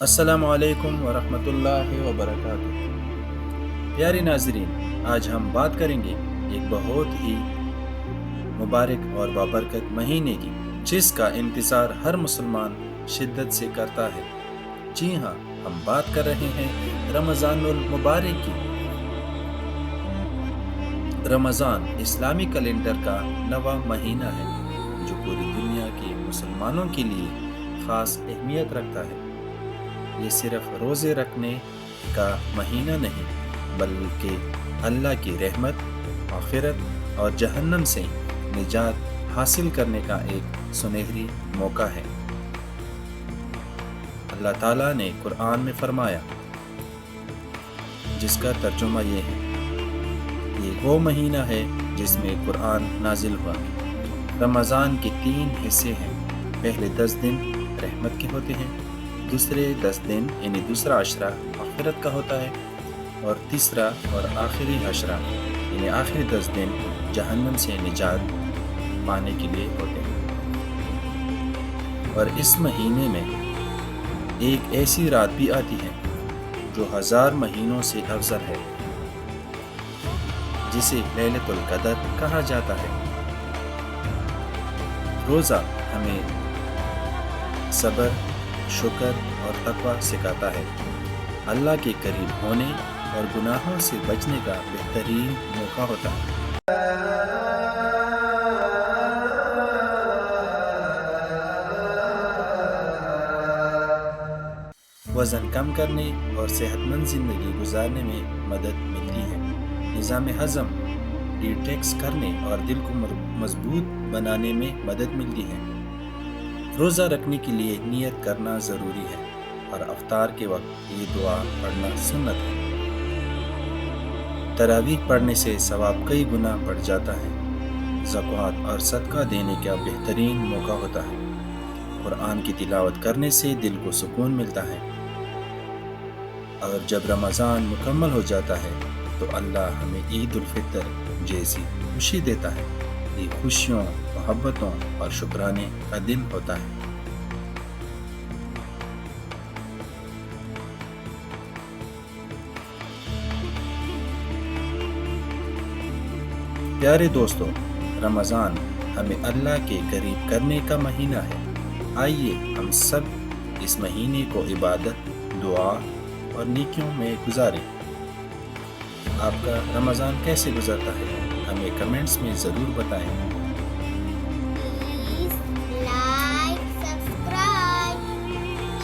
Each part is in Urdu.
السلام علیکم ورحمۃ اللہ وبرکاتہ۔ پیارے ناظرین، آج ہم بات کریں گے ایک بہت ہی مبارک اور بابرکت مہینے کی، جس کا انتظار ہر مسلمان شدت سے کرتا ہے۔ جی ہاں، ہم بات کر رہے ہیں رمضان المبارک کی۔ رمضان اسلامی کیلنڈر کا نواں مہینہ ہے جو پوری دنیا کے مسلمانوں کے لیے خاص اہمیت رکھتا ہے۔ یہ صرف روزے رکھنے کا مہینہ نہیں، بلکہ اللہ کی رحمت، مغفرت اور جہنم سے نجات حاصل کرنے کا ایک سنہری موقع ہے۔ اللہ تعالیٰ نے قرآن میں فرمایا، جس کا ترجمہ یہ ہے: یہ وہ مہینہ ہے جس میں قرآن نازل ہوا۔ رمضان کے 3 حصے ہیں۔ پہلے 10 دن رحمت کے ہوتے ہیں، دوسرے 10 دن یعنی دوسرا عشرہ مغفرت کا ہوتا ہے، اور تیسرا اور آخری عشرہ یعنی آخری 10 دن جہنم سے نجات پانے کے لیے ہوتے ہیں۔ اور اس مہینے میں ایک ایسی رات بھی آتی ہے جو 1000 مہینوں سے افضل ہے، جسے لیلۃ القدر کہا جاتا ہے۔ روزہ ہمیں صبر، شکر اور تقوی سکھاتا ہے۔ اللہ کے قریب ہونے اور گناہوں سے بچنے کا بہترین موقع ہوتا ہے۔ وزن کم کرنے اور صحت مند زندگی گزارنے میں مدد ملتی ہے۔ نظام ہضم ڈیٹیکس کرنے اور دل کو مضبوط بنانے میں مدد ملتی ہے۔ روزہ رکھنے کے لیے نیت کرنا ضروری ہے، اور افطار کے وقت یہ دعا پڑھنا سنت ہے۔ تراویح پڑھنے سے ثواب کئی گنا بڑھ جاتا ہے۔ زکوٰۃ اور صدقہ دینے کا بہترین موقع ہوتا ہے۔ قرآن کی تلاوت کرنے سے دل کو سکون ملتا ہے۔ اور جب رمضان مکمل ہو جاتا ہے تو اللہ ہمیں عید الفطر جیسی خوشی دیتا ہے۔ یہ خوشیوں، محبتوں اور شکرانے کا دن ہوتا ہے۔ پیارے دوستو، رمضان ہمیں اللہ کے قریب کرنے کا مہینہ ہے۔ آئیے ہم سب اس مہینے کو عبادت، دعا اور نیکیوں میں گزاریں۔ آپ کا رمضان کیسے گزرتا ہے؟ ہمیں کمنٹس میں ضرور بتائیں۔ Please like, subscribe,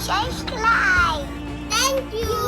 share, like. Thank you.